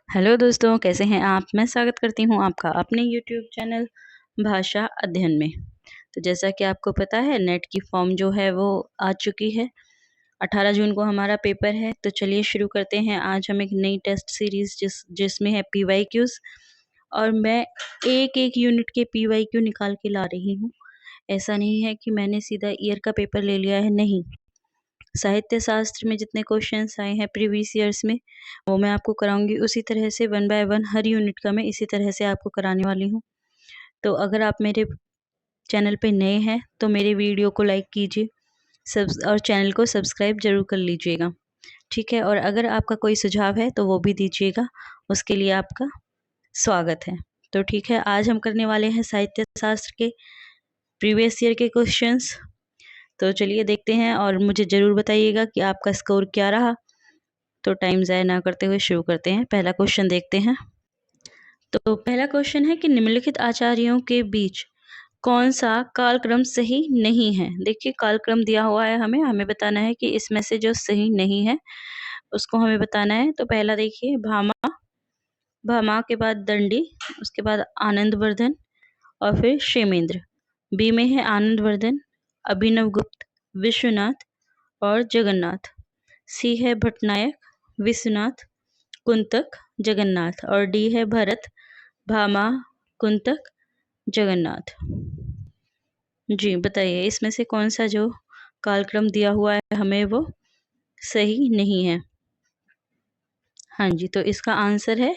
Hello दोस्तों, कैसे हैं आप? मैं स्वागत करती हूँ आपका अपने यूट्यूब चैनल भाषा अध्ययन में। तो जैसा कि आपको पता है, नेट की फॉर्म जो है वो आ चुकी है। 18 जून को हमारा पेपर है। तो चलिए शुरू करते हैं। आज हम एक नई टेस्ट सीरीज जिसमें है पीवाईक्यूज, और मैं एक यूनिट के पीवाईक्यू निकाल के ला रही हूँ। ऐसा नहीं है कि मैंने सीधा ईयर का पेपर ले लिया है, नहीं। साहित्य शास्त्र में जितने क्वेश्चंस आए हैं प्रीवियस ईयर्स में, वो मैं आपको कराऊंगी उसी तरह से, 1 बाय 1 हर यूनिट का मैं इसी तरह से आपको कराने वाली हूँ। तो अगर आप मेरे चैनल पे नए हैं तो मेरे वीडियो को लाइक कीजिए, और चैनल को सब्सक्राइब जरूर कर लीजिएगा, ठीक है। और अगर आपका कोई सुझाव है तो वो भी दीजिएगा, उसके लिए आपका स्वागत है। तो ठीक है, आज हम करने वाले हैं साहित्य शास्त्र के प्रीवियस ईयर के क्वेश्चंस। तो चलिए देखते हैं, और मुझे ज़रूर बताइएगा कि आपका स्कोर क्या रहा। तो टाइम ज़ाया ना करते हुए शुरू करते हैं। पहला क्वेश्चन देखते हैं। तो पहला क्वेश्चन है कि निम्नलिखित आचार्यों के बीच कौन सा कालक्रम सही नहीं है। देखिए, कालक्रम दिया हुआ है, हमें बताना है कि इसमें से जो सही नहीं है उसको हमें बताना है। तो पहला देखिए, भामा, भामा के बाद दंडी, उसके बाद आनंदवर्धन और फिर क्षेमेंद्र। बी में है आनंदवर्धन, अभिनवगुप्त, विश्वनाथ और जगन्नाथ। सी है भट्टनायक, विश्वनाथ, कुंतक, जगन्नाथ। और डी है भरत, भामा, कुंतक, जगन्नाथ। जी बताइए, इसमें से कौन सा जो कालक्रम दिया हुआ है हमें वो सही नहीं है। हाँ जी, तो इसका आंसर है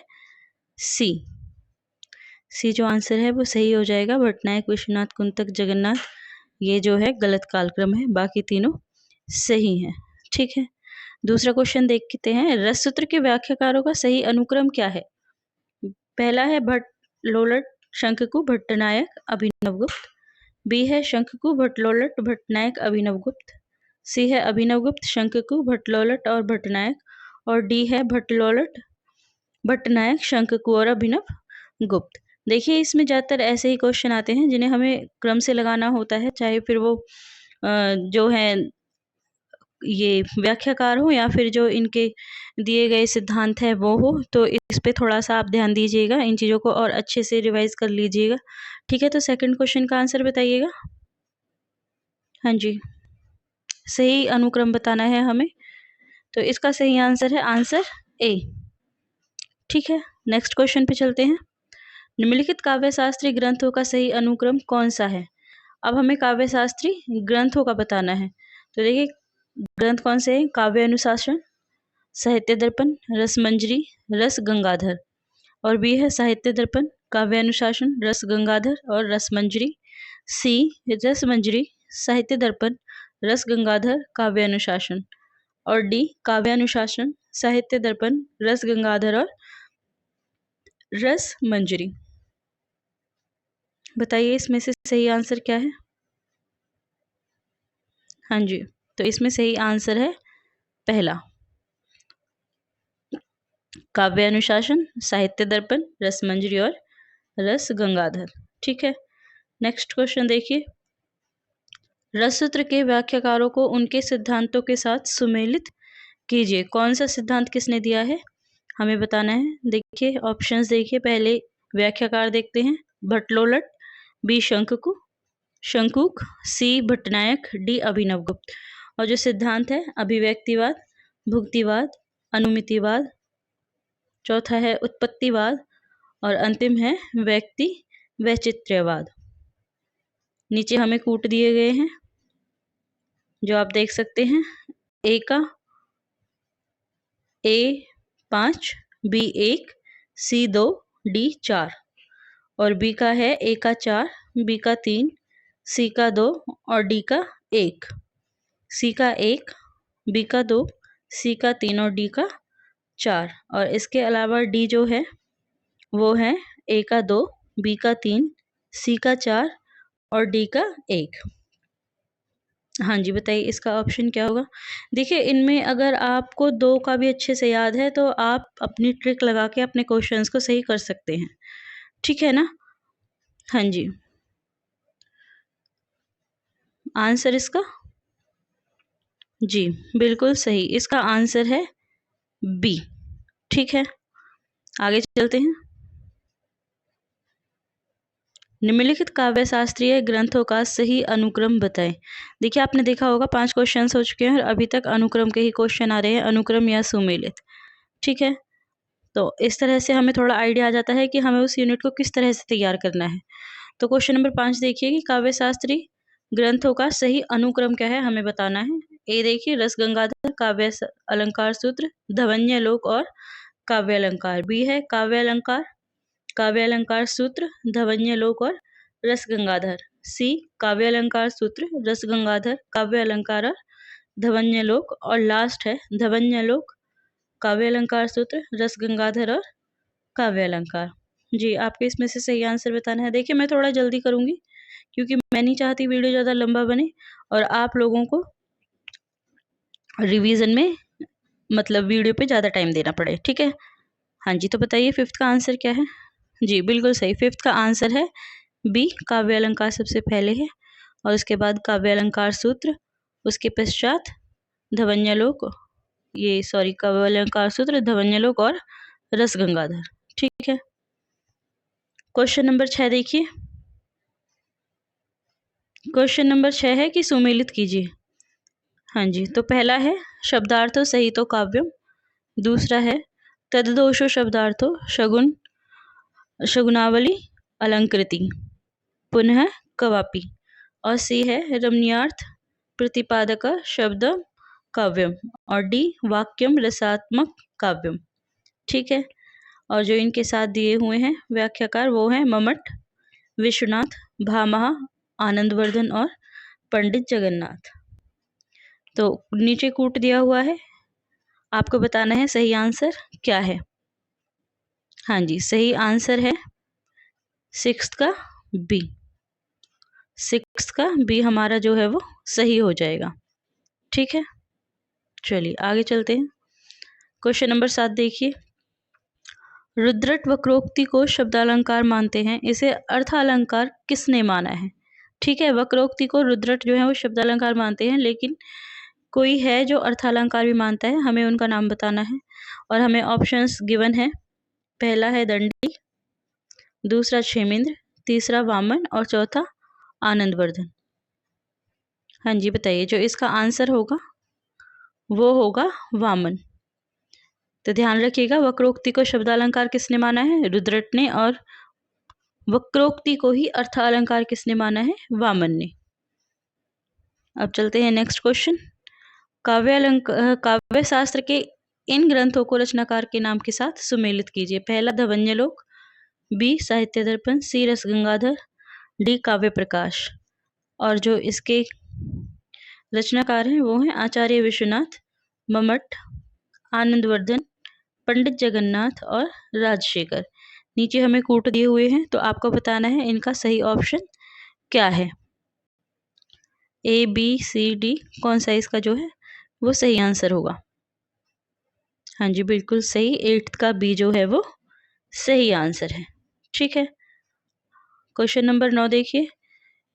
सी। सी जो आंसर है वो सही हो जाएगा। भट्टनायक, विश्वनाथ, कुंतक, जगन्नाथ, ये जो है गलत कालक्रम है, बाकी तीनों सही हैं। ठीक है, दूसरा क्वेश्चन देखते हैं। रस सूत्र के व्याख्याकारों का सही अनुक्रम क्या है? पहला है भट्ट लोलट शंककु भट्टनायक अभिनवगुप्त। बी है शंककु भट्टलोलट भट्टनायक अभिनवगुप्त। सी है अभिनवगुप्त शंककु भट्टलोलट और भट्टनायक। और डी है भट्टलोलट भट्टनायक शंककु और अभिनव गुप्त। देखिए, इसमें ज़्यादातर ऐसे ही क्वेश्चन आते हैं जिन्हें हमें क्रम से लगाना होता है, चाहे फिर वो जो है ये व्याख्याकार हो या फिर जो इनके दिए गए सिद्धांत है वो हो। तो इस पे थोड़ा सा आप ध्यान दीजिएगा, इन चीज़ों को और अच्छे से रिवाइज कर लीजिएगा, ठीक है। तो सेकंड क्वेश्चन का आंसर बताइएगा। हाँ जी, सही अनुक्रम बताना है हमें, तो इसका सही आंसर है आंसर ए। ठीक है, नेक्स्ट क्वेश्चन पे चलते हैं। निम्नलिखित काव्य शास्त्री ग्रंथों का सही अनुक्रम कौन सा है? अब हमें काव्य शास्त्री ग्रंथों का बताना है। तो देखिए, ग्रंथ कौन से हैं? काव्य अनुशासन, साहित्य दर्पण, रसमंजरी, रस गंगाधर। और बी है साहित्य दर्पण, काव्य अनुशासन, रस गंगाधर और रसमंजरी। सी रसमंजरी, साहित्य दर्पण, रस गंगाधर, काव्य अनुशासन। और डी काव्य अनुशासन, साहित्य दर्पण, रस गंगाधर और रस मंजरी। बताइए, इसमें से सही आंसर क्या है? हाँ जी, तो इसमें सही आंसर है पहला, काव्य अनुशासन, साहित्य दर्पण, रसमंजरी और रस गंगाधर। ठीक है, नेक्स्ट क्वेश्चन देखिए। रससूत्र के व्याख्याकारों को उनके सिद्धांतों के साथ सुमेलित कीजिए। कौन सा सिद्धांत किसने दिया है हमें बताना है। देखिए, ऑप्शंस देखिए। पहले व्याख्याकार देखते हैं, भट्टलोलट, बी शंकुक, सी भट्टनायक, डी अभिनवगुप्त। और जो सिद्धांत है, अभिव्यक्तिवाद, भुक्तिवाद, अनुमितिवाद, चौथा है उत्पत्तिवाद, और अंतिम है व्यक्ति वैचित्र्यवाद। नीचे हमें कूट दिए गए हैं जो आप देख सकते हैं। ए का A5, B1, C2, D4। और बी का है ए का 4, बी का 3, सी का 2 और डी का 1। सी का 1, बी का 2, सी का 3 और डी का 4। और इसके अलावा डी जो है वो है ए का 2, बी का 3, सी का 4 और डी का 1। हाँ जी, बताइए इसका ऑप्शन क्या होगा। देखिए, इनमें अगर आपको 2 का भी अच्छे से याद है तो आप अपनी ट्रिक लगा के अपने क्वेश्चंस को सही कर सकते हैं, ठीक है ना। हाँ जी, आंसर इसका जी बिल्कुल सही, इसका आंसर है बी। ठीक है, आगे चलते हैं। निम्नलिखित काव्य शास्त्रीय ग्रंथों का सही अनुक्रम बताएं। देखिए, आपने देखा होगा 5 क्वेश्चंस हो चुके हैं और अभी तक अनुक्रम के ही क्वेश्चन आ रहे हैं, अनुक्रम या सुमेलित। ठीक है, तो इस तरह से हमें थोड़ा आइडिया आ जाता है कि हमें उस यूनिट को किस तरह से तैयार करना है। तो क्वेश्चन नंबर 5 देखिए कि काव्य शास्त्री ग्रंथों का सही अनुक्रम क्या है, हमें बताना है। ए देखिए, रस गंगाधर, काव्य अलंकार सूत्र, धवन्यालोक और काव्य अलंकार। बी है काव्य अलंकार, काव्य अलंकार सूत्र, धवन्यालोक और रस गंगाधर। सी काव्य अलंकार सूत्र, रस गंगाधर, काव्य अलंकार और धवन्यालोक। और लास्ट है धवन्यालोक, काव्य अलंकार सूत्र, रस गंगाधर और काव्य अलंकार। जी, आपको इसमें से सही आंसर बताना है। देखिए, मैं थोड़ा जल्दी करूंगी क्योंकि मैं नहीं चाहती वीडियो ज़्यादा लंबा बने और आप लोगों को रिवीजन में मतलब वीडियो पे ज़्यादा टाइम देना पड़े। ठीक है, हाँ जी, तो बताइए 5th का आंसर क्या है। जी बिल्कुल सही, 5th का आंसर है बी, काव्य अलंकार सबसे पहले है और उसके बाद काव्य अलंकार सूत्र, उसके पश्चात धवन्यालोक, ये सॉरी काव्य अलंकार सूत्र, धवन्यालोक और रस गंगाधर। ठीक है, क्वेश्चन नंबर 6 देखिए। क्वेश्चन नंबर 6 है कि सुमेलित कीजिए। हाँ जी, तो पहला है शब्दार्थो सहितो काव्यम, दूसरा है तद्दोषो शब्दार्थो शगुन शगुनावली अलंकृति, पुनः कवापी। और सी है रमणीयार्थ प्रतिपादक शब्द काव्यम और डी वाक्यम रसात्मक काव्यम। ठीक है, और जो इनके साथ दिए हुए हैं व्याख्याकार वो हैं मम्मट, विश्वनाथ, भामह, आनंदवर्धन और पंडित जगन्नाथ। तो नीचे कूट दिया हुआ है, आपको बताना है सही आंसर क्या है। हाँ जी, सही आंसर है 6th का बी। 6th का बी हमारा जो है वो सही हो जाएगा। ठीक है, चलिए आगे चलते हैं। क्वेश्चन नंबर 7 देखिए। रुद्रट वक्रोक्ति को शब्दालंकार मानते हैं, इसे अर्थालंकार किसने माना है। ठीक है, वक्रोक्ति को रुद्रट जो है वो शब्दालंकार मानते हैं, लेकिन कोई है जो अर्थालंकार भी मानता है, हमें उनका नाम बताना है। और हमें ऑप्शंस गिवन है, पहला है दंडी, दूसरा क्षेमेंद्र, तीसरा वामन और चौथा आनंदवर्धन। हाँ जी, बताइए जो इसका आंसर होगा वो होगा वामन। तो ध्यान रखिएगा, वक्रोक्ति को शब्दालंकार किसने माना है, रुद्रट ने, और वक्रोक्ति को ही अर्थालंकार किसने माना है, वामन ने। अब चलते हैं नेक्स्ट क्वेश्चन। काव्य शास्त्र के इन ग्रंथों को रचनाकार के नाम के साथ सुमेलित कीजिए। पहला धवन्यालोक, बी साहित्य दर्पण, सी रस गंगाधर, डी काव्य प्रकाश। और जो इसके रचनाकार हैं वो हैं आचार्य विश्वनाथ, मम्मट, आनंदवर्धन, पंडित जगन्नाथ और राजशेखर। नीचे हमें कूट दिए हुए हैं, तो आपको बताना है इनका सही ऑप्शन क्या है। ए बी सी डी कौन सा इसका जो है वो सही आंसर होगा। हाँ जी, बिल्कुल सही, 8th का बी जो है वो सही आंसर है। ठीक है, क्वेश्चन नंबर 9 देखिए।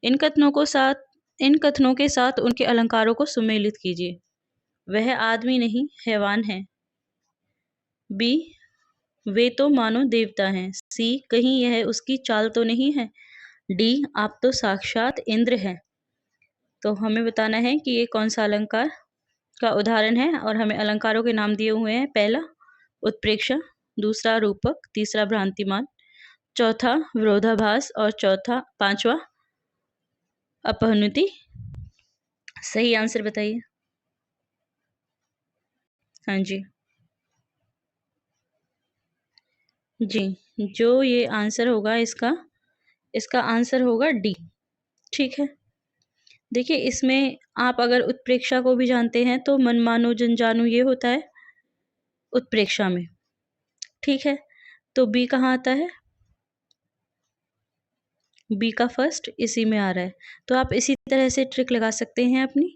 इन कथनों के साथ उनके अलंकारों को सुमेलित कीजिए। वह आदमी नहीं हैवान है, बी वे तो मानो देवता हैं, सी कहीं यह उसकी चाल तो नहीं है, डी आप तो साक्षात इंद्र हैं। तो हमें बताना है कि ये कौन सा अलंकार का उदाहरण है और हमें अलंकारों के नाम दिए हुए हैं। पहला उत्प्रेक्षा, दूसरा रूपक, तीसरा भ्रांतिमान, चौथा विरोधाभास और पांचवा अपहनुति। सही आंसर बताइए। हाँ जी जी, जो ये आंसर होगा इसका आंसर होगा डी। ठीक है, देखिए इसमें आप अगर उत्प्रेक्षा को भी जानते हैं तो मन मानो जन जानो ये होता है उत्प्रेक्षा में। ठीक है, तो बी कहाँ आता है, बी का फर्स्ट इसी में आ रहा है। तो आप इसी तरह से ट्रिक लगा सकते हैं अपनी,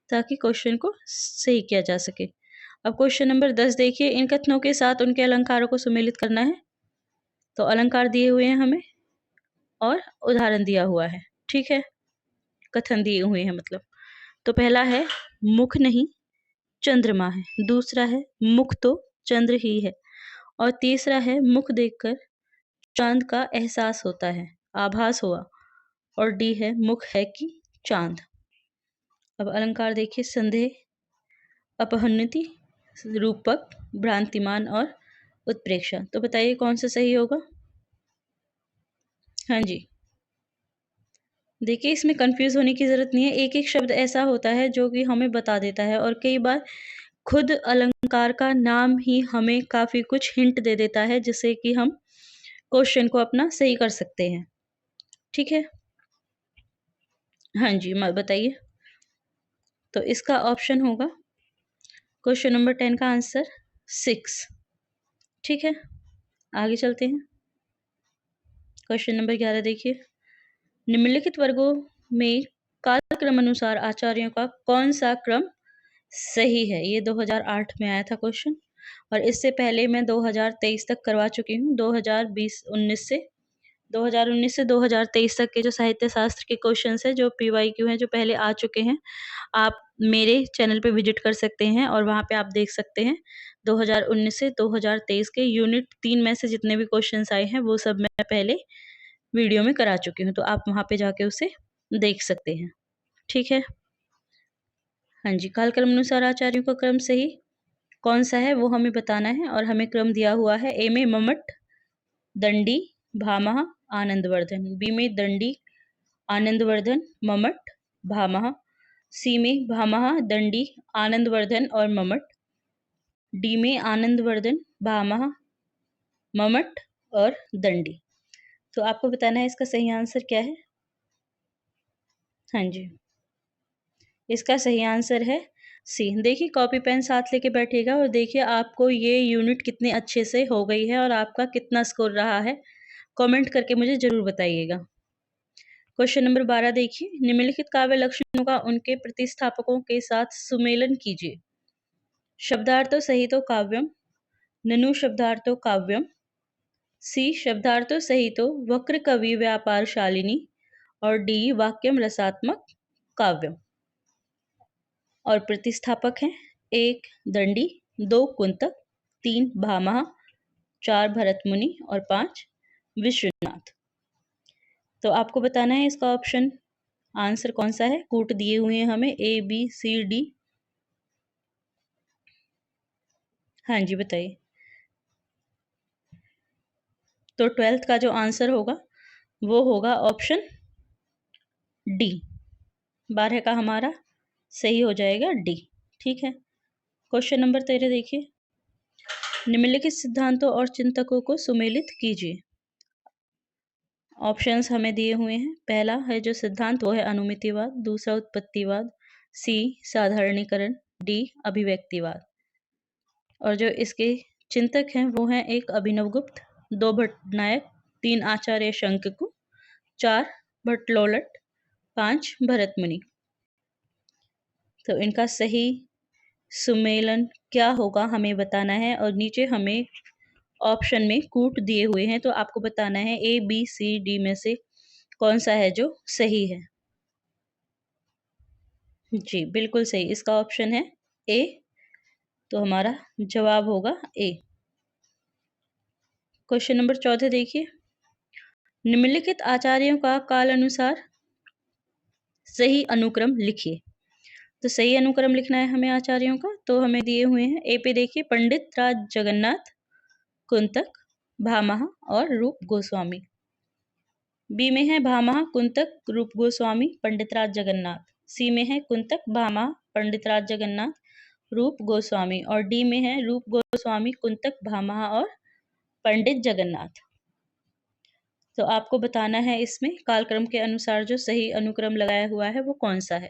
ताकि क्वेश्चन को सही किया जा सके। अब क्वेश्चन नंबर 10 देखिए। इन कथनों के साथ उनके अलंकारों को सुमेलित करना है। तो अलंकार दिए हुए हैं हमें और उदाहरण दिया हुआ है। ठीक है, कथन दिए हुए हैं मतलब। तो पहला है मुख नहीं चंद्रमा है, दूसरा है मुख तो चंद्र ही है, और तीसरा है मुख देखकर चांद का एहसास होता है, आभास हुआ। और डी है मुख है कि चांद। अब अलंकार देखिए, संदेह, अपहन्नति, रूपक, भ्रांतिमान और उत्प्रेक्षा। तो बताइए कौन सा सही होगा? हाँ जी, देखिए इसमें कंफ्यूज होने की जरूरत नहीं है। एक एक शब्द ऐसा होता है जो कि हमें बता देता है, और कई बार खुद अलंकार का नाम ही हमें काफी कुछ हिंट दे देता है, जिससे कि हम क्वेश्चन को अपना सही कर सकते हैं। ठीक है, हाँ जी, बताइए। तो इसका ऑप्शन होगा क्वेश्चन नंबर 10 का आंसर 6। ठीक है, आगे चलते हैं। क्वेश्चन नंबर 11 देखिए, निम्नलिखित वर्गों में कालक्रम अनुसार आचार्यों का कौन सा क्रम सही है? ये 2008 में आया था क्वेश्चन, और इससे पहले मैं 2023 तक करवा चुकी हूँ। 2019 से 2023 तक के जो साहित्य शास्त्र के क्वेश्चंस है, जो PYQ हैं, जो पहले आ चुके हैं, आप मेरे चैनल पे विजिट कर सकते हैं और वहाँ पे आप देख सकते हैं 2019 से 2023 के यूनिट 3 में से जितने भी क्वेश्चंस आए हैं वो सब मैं पहले वीडियो में करा चुकी हूँ, तो आप वहाँ पे जाके उसे देख सकते हैं। ठीक है, हाँ जी, कालक्रम अनुसार आचार्यों का क्रम सही कौन सा है वो हमें बताना है, और हमें क्रम दिया हुआ है। ए में मम्मट, दंडी, भामह, आनंदवर्धन। बी में दंडी, आनंदवर्धन, मम्मट, भामह। सी में भामह, दंडी, आनंदवर्धन और मम्मट। डी में आनंदवर्धन, भामह, मम्मट और दंडी। तो आपको बताना है इसका सही आंसर क्या है। हाँ जी, इसका सही आंसर है सी। देखिए कॉपी पेन साथ लेके बैठिएगा और देखिए आपको ये यूनिट कितने अच्छे से हो गई है और आपका कितना स्कोर रहा है, कमेंट करके मुझे जरूर बताइएगा। क्वेश्चन नंबर 12 देखिए, निम्नलिखित काव्य लक्षणों का उनके प्रतिस्थापकों के साथ सुमेलन कीजिए। शब्दार्थो सहितो काव्यम, ननु शब्दार्थो काव्यम। सी शब्दार्थो सहितो वक्र कवि व्यापारशालिनी। और डी वाक्यम रसात्मक काव्यम। और प्रतिस्थापक हैं 1 दंडी, 2 कुंतक, 3 भामह, 4 भरत मुनि और 5 विश्वनाथ। तो आपको बताना है इसका ऑप्शन आंसर कौन सा है। कूट दिए हुए हैं हमें ABCD। हाँ जी, बताइए। तो 12th का जो आंसर होगा वो होगा ऑप्शन डी। 12 का हमारा सही हो जाएगा डी। ठीक है, क्वेश्चन नंबर 13 देखिए, निम्नलिखित सिद्धांतों और चिंतकों को सुमेलित कीजिए। ऑप्शंस हमें दिए हुए हैं। पहला है जो सिद्धांत वो है अनुमितिवाद, दूसरा उत्पत्तिवाद, सी साधारणीकरण, डी अभिव्यक्तिवाद। और जो इसके चिंतक हैं वो हैं 1 अभिनवगुप्त, 2 भट्टनायक, 3 आचार्य शंकु, 4 भट्टलोलट, 5 भरत मुनि। तो इनका सही सुमेलन क्या होगा हमें बताना है, और नीचे हमें ऑप्शन में कूट दिए हुए हैं, तो आपको बताना है ABCD में से कौन सा है जो सही है। जी बिल्कुल सही, इसका ऑप्शन है ए। तो हमारा जवाब होगा ए। क्वेश्चन नंबर 14 देखिए, निम्नलिखित आचार्यों का कालानुसार सही अनुक्रम लिखिए। तो सही अनुक्रम लिखना है हमें आचार्यों का, तो हमें दिए हुए हैं। ए पे देखिए पंडित राज जगन्नाथ, कुंतक, भामह और रूप गोस्वामी। बी में है भामह, कुंतक, रूप गोस्वामी, पंडित राज जगन्नाथ। सी में है कुंतक, भामह, पंडित राज जगन्नाथ, रूप गोस्वामी। और डी में है रूप गोस्वामी, कुंतक, भामह और पंडित जगन्नाथ। तो आपको बताना है इसमें कालक्रम के अनुसार जो सही अनुक्रम लगाया हुआ है वो कौन सा है।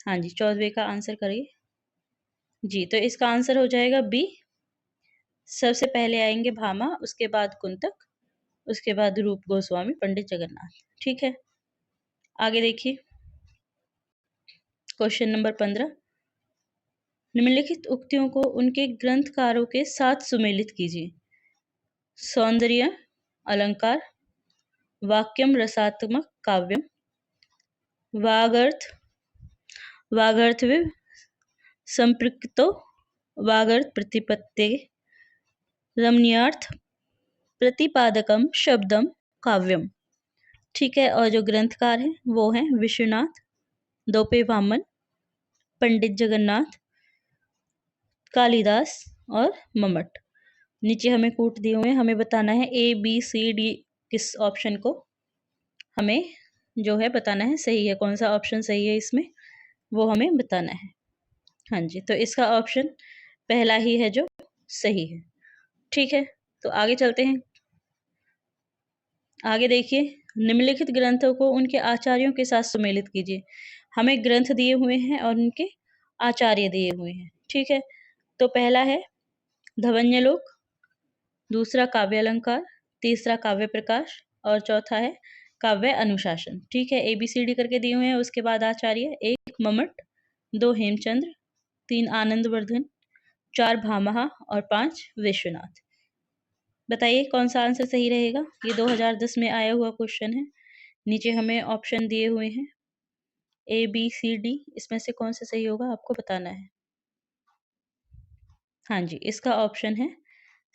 हाँ जी, 14वें का आंसर करिए। जी, तो इसका आंसर हो जाएगा बी। सबसे पहले आएंगे भामा, उसके बाद कुंतक, उसके बाद रूप गोस्वामी, पंडित जगन्नाथ। ठीक है, आगे देखिए। क्वेश्चन नंबर 15, निम्नलिखित उक्तियों को उनके ग्रंथकारों के साथ सुमेलित कीजिए। सौंदर्य अलंकार, वाक्यम रसात्मक काव्यम, वागर्थ वागर्थव्य संपृक्तो, वागर्थ प्रतिपत्ति, रमणीयार्थ प्रतिपादकम शब्दम काव्यम। ठीक है, और जो ग्रंथकार हैं वो हैं विश्वनाथ, दोपे वामन, पंडित जगन्नाथ, कालिदास और मम्मट। नीचे हमें कूट दिए हुए हैं, हमें बताना है ABCD किस ऑप्शन को हमें जो है बताना है सही है, कौन सा ऑप्शन सही है इसमें वो हमें बताना है। हाँ जी, तो इसका ऑप्शन पहला ही है जो सही है। ठीक है, तो आगे चलते हैं। आगे देखिए, निम्नलिखित ग्रंथों को उनके आचार्यों के साथ सुमेलित कीजिए। हमें ग्रंथ दिए हुए हैं और उनके आचार्य दिए हुए हैं। ठीक है, तो पहला है धवन्यलोक, दूसरा काव्य अलंकार, तीसरा काव्य प्रकाश और चौथा है काव्य अनुशासन। ठीक है, ABCD करके दिए हुए हैं। उसके बाद आचार्य, 1 मम्मट, 2 हेमचंद्र, 3 आनंदवर्धन, 4 भामहा और 5 विश्वनाथ। बताइए कौन सा आंसर सही रहेगा। ये 2010 में आया हुआ क्वेश्चन है। नीचे हमें ऑप्शन दिए हुए हैं ABCD, इसमें से कौन सा सही होगा आपको बताना है। हाँ जी, इसका ऑप्शन है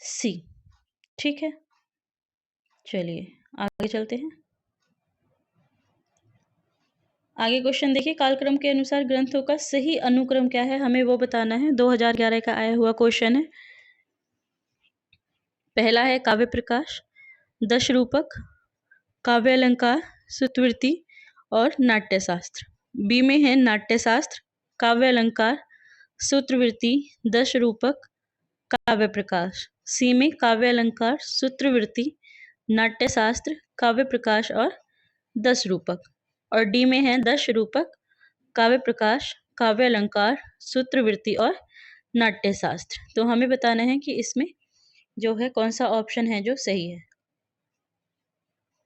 C। ठीक है, चलिए आगे चलते हैं। आगे क्वेश्चन देखिए, कालक्रम के अनुसार ग्रंथों का सही अनुक्रम क्या है, हमें वो बताना है। 2011 का आया हुआ क्वेश्चन है। पहला है काव्य प्रकाश, दश रूपक, काव्य अलंकार, सुतवृत्ति और नाट्यशास्त्र। बी में है नाट्यशास्त्र, काव्य अलंकार, सूत्रवृत्ति, दश रूपक, काव्य प्रकाश। सी में काव्य अलंकार, सूत्रवृत्ति, नाट्यशास्त्र, काव्य प्रकाश और दश रूपक। और डी में है दश रूपक, काव्य प्रकाश, काव्य अलंकार, सूत्रवृत्ति और नाट्यशास्त्र। तो हमें बताना है कि इसमें जो है कौन सा ऑप्शन है जो सही है।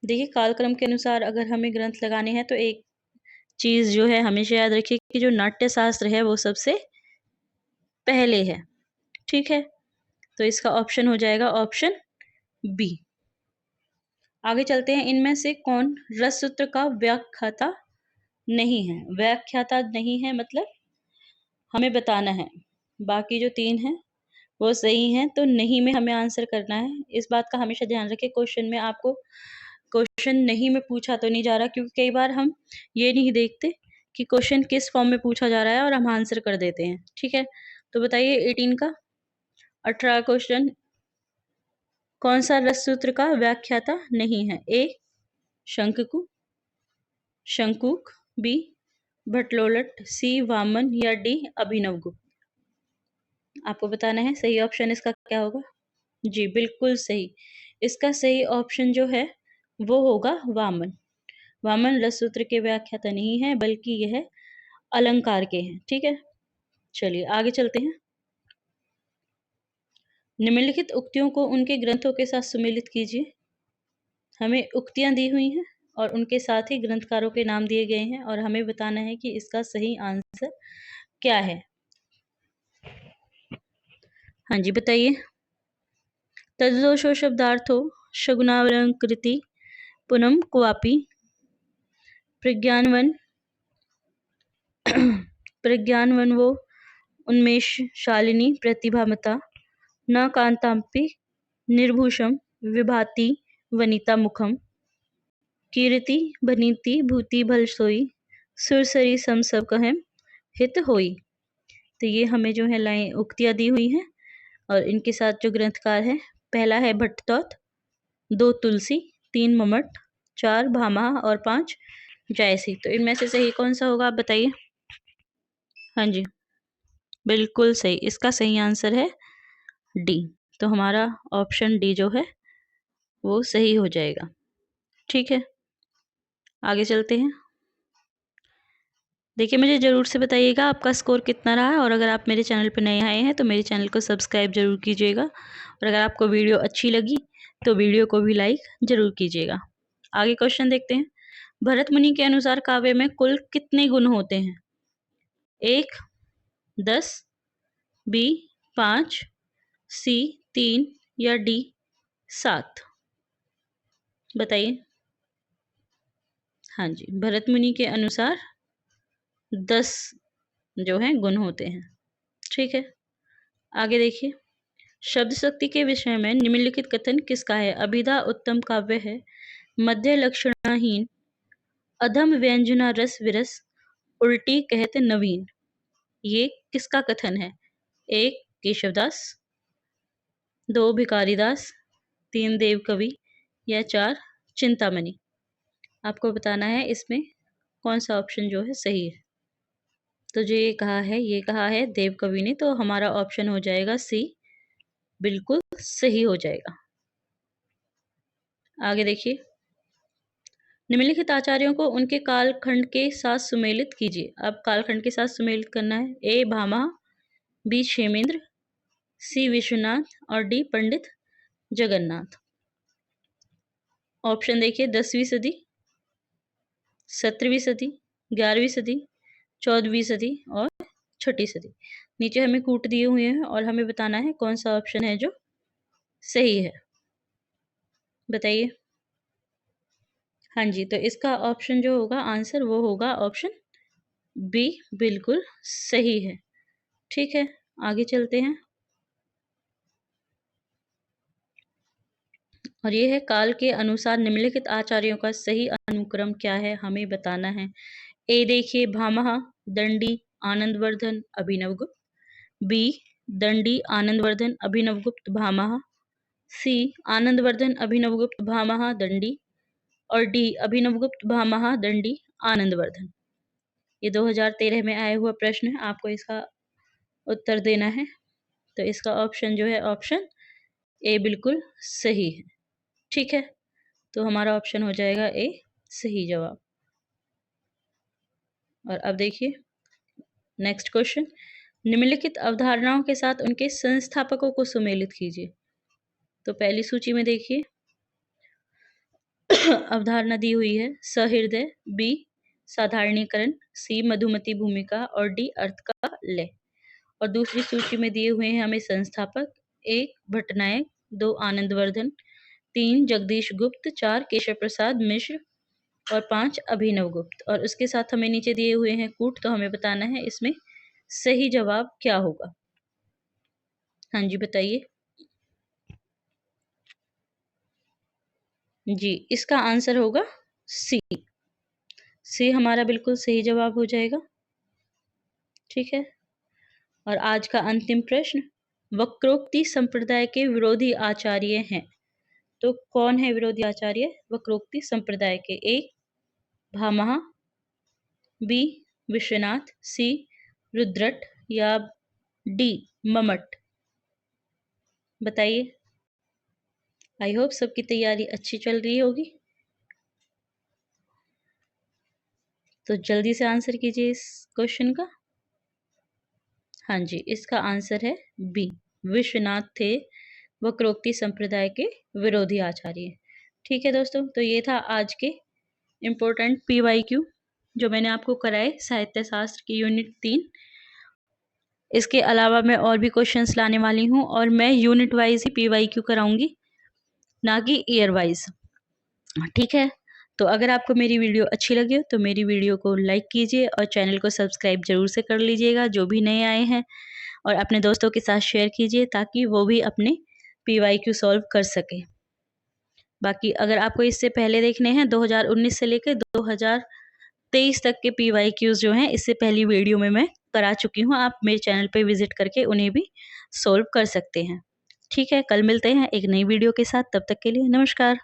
देखिए, कालक्रम के अनुसार अगर हमें ग्रंथ लगाने हैं तो एक चीज जो है हमेशा याद रखिए कि जो नाट्यशास्त्र है वो सबसे पहले है। ठीक है, तो इसका ऑप्शन हो जाएगा ऑप्शन बी। आगे चलते हैं, इनमें से कौन रससूत्र का व्याख्याता नहीं है। व्याख्याता नहीं है मतलब हमें बताना है। बाकी जो 3 हैं वो सही हैं, तो नहीं में हमें आंसर करना है। इस बात का हमेशा ध्यान रखें, क्वेश्चन में आपको क्वेश्चन नहीं में पूछा तो नहीं जा रहा, क्योंकि कई बार हम ये नहीं देखते कि क्वेश्चन किस फॉर्म में पूछा जा रहा है और हम आंसर कर देते हैं। ठीक है, तो बताइए 18 का 18 क्वेश्चन, कौन सा रससूत्र का व्याख्याता नहीं है। A शंकु, शंकुक, B भट्टलोलट, C वामन या D अभिनवगुप्त। आपको बताना है सही ऑप्शन इसका क्या होगा। जी बिल्कुल सही, इसका सही ऑप्शन जो है वो होगा वामन। वामन रससूत्र के व्याख्याता नहीं है बल्कि यह अलंकार के हैं। ठीक है, चलिए आगे चलते हैं। निम्नलिखित उक्तियों को उनके ग्रंथों के साथ सुमेलित कीजिए। हमें उक्तियां दी हुई हैं और उनके साथ ही ग्रंथकारों के नाम दिए गए हैं और हमें बताना है कि इसका सही आंसर क्या है। हाँ जी बताइए। तद्दोषो शब्दार्थो शगुनावलंकृति पुनम क्वापि प्रज्ञानवन प्रज्ञानवन वो उन्मेष शालिनी प्रतिभामता न कांतांपि निर्भूषम विभाति वनिता मुखम कीर्ति बनीति भूति भल सोई सुरसरी सम सब कहें हित होई। तो ये हमें जो है लाइन उक्तियां दी हुई हैं और इनके साथ जो ग्रंथकार है, पहला है भट्टतौत, 2 तुलसी, 3 मम्मट, 4 भामा और 5 जायसी। तो इनमें से सही कौन सा होगा आप बताइए। हाँ जी बिल्कुल सही, इसका सही आंसर है डी। तो हमारा ऑप्शन डी जो है वो सही हो जाएगा। ठीक है, आगे चलते हैं। देखिए, मुझे ज़रूर से बताइएगा आपका स्कोर कितना रहा है और अगर आप मेरे चैनल पर नए आए हैं तो मेरे चैनल को सब्सक्राइब ज़रूर कीजिएगा और अगर आपको वीडियो अच्छी लगी तो वीडियो को भी लाइक ज़रूर कीजिएगा। आगे क्वेश्चन देखते हैं। भरत मुनि के अनुसार काव्य में कुल कितने गुण होते हैं। 1, 10, B 5, C 3 या D 7। बताइए। हाँ जी, भरत मुनि के अनुसार 10 जो है गुण होते हैं। ठीक है, आगे देखिए। शब्द शक्ति के विषय में निम्नलिखित कथन किसका है? अभिधा उत्तम काव्य है, मध्य लक्षणाहीन, अधम व्यंजना रस विरस, उल्टी कहत नवीन। ये किसका कथन है? 1 केशवदास, 2 भिखारीदास, 3 देवकवि या 4 चिंतामणि। आपको बताना है इसमें कौन सा ऑप्शन जो है सही है। तो जो ये कहा है देवकवि ने, तो हमारा ऑप्शन हो जाएगा सी, बिल्कुल सही हो जाएगा। आगे देखिए, निम्नलिखित आचार्यों को उनके कालखंड के साथ सुमेलित कीजिए। अब कालखंड के साथ सुमेलित करना है। ए भामा, बी क्षेमेंद्र, सी विश्वनाथ और डी पंडित जगन्नाथ। ऑप्शन देखिए, 10वीं सदी, 17वीं सदी, 11वीं सदी, 14वीं सदी और 6ठी सदी। नीचे हमें कूट दिए हुए हैं और हमें बताना है कौन सा ऑप्शन है जो सही है। बताइए। हाँ जी, तो इसका ऑप्शन जो होगा आंसर वो होगा ऑप्शन बी, बिल्कुल सही है। ठीक है, आगे चलते हैं। और ये है, काल के अनुसार निम्नलिखित आचार्यों का सही अनुक्रम क्या है, हमें बताना है। ए देखिए, भामह, दंडी, आनंदवर्धन, अभिनवगुप्त। बी, दंडी, आनंदवर्धन, अभिनवगुप्त, भामह। सी, आनंदवर्धन, अभिनवगुप्त, भामह, दंडी। और डी, अभिनवगुप्त, भामह, दंडी, आनंदवर्धन। ये 2013 में आया हुआ प्रश्न है, आपको इसका उत्तर देना है। तो इसका ऑप्शन जो है ऑप्शन ए बिल्कुल सही है। ठीक है, तो हमारा ऑप्शन हो जाएगा ए, सही जवाब। और अब देखिए नेक्स्ट क्वेश्चन, निम्नलिखित अवधारणाओं के साथ उनके संस्थापकों को सुमेलित कीजिए। तो पहली सूची में देखिए अवधारणा दी हुई है सहृदय, बी साधारणीकरण, सी मधुमती भूमिका और डी अर्थ का लय। और दूसरी सूची में दिए हुए हैं हमें संस्थापक, 1 भट्टनायक, 2 आनंदवर्धन, 3 जगदीश गुप्त, 4 केशव प्रसाद मिश्र और 5 अभिनव गुप्त। और उसके साथ हमें नीचे दिए हुए हैं कूट, तो हमें बताना है इसमें सही जवाब क्या होगा। हाँ जी, बताइए। जी, इसका आंसर होगा सी। सी हमारा बिल्कुल सही जवाब हो जाएगा। ठीक है, और आज का अंतिम प्रश्न, वक्रोक्ति संप्रदाय के विरोधी आचार्य हैं। तो कौन है विरोधी आचार्य वक्रोक्ति संप्रदाय के? ए भामह, बी विश्वनाथ, सी रुद्रट या डी ममट। बताइए। आई होप सबकी तैयारी अच्छी चल रही होगी, तो जल्दी से आंसर कीजिए इस क्वेश्चन का। हाँ जी, इसका आंसर है बी, विश्वनाथ थे वक्रोक्ति संप्रदाय के विरोधी आचार्य। ठीक है दोस्तों, तो ये था आज के इम्पोर्टेंट PYQ जो मैंने आपको कराए साहित्य शास्त्र की यूनिट 3। इसके अलावा मैं और भी क्वेश्चंस लाने वाली हूँ और मैं यूनिट वाइज ही PYQ कराऊंगी, ना कि ईयर वाइज। ठीक है, तो अगर आपको मेरी वीडियो अच्छी लगी हो तो मेरी वीडियो को लाइक कीजिए और चैनल को सब्सक्राइब जरूर से कर लीजिएगा जो भी नए आए हैं, और अपने दोस्तों के साथ शेयर कीजिए ताकि वो भी अपने PYQ सॉल्व कर सके। बाकी अगर आपको इससे पहले देखने हैं 2019 से लेकर 2023 तक के PYQs जो हैं, इससे पहली वीडियो में मैं करा चुकी हूँ, आप मेरे चैनल पे विजिट करके उन्हें भी सॉल्व कर सकते हैं। ठीक है, कल मिलते हैं एक नई वीडियो के साथ, तब तक के लिए नमस्कार।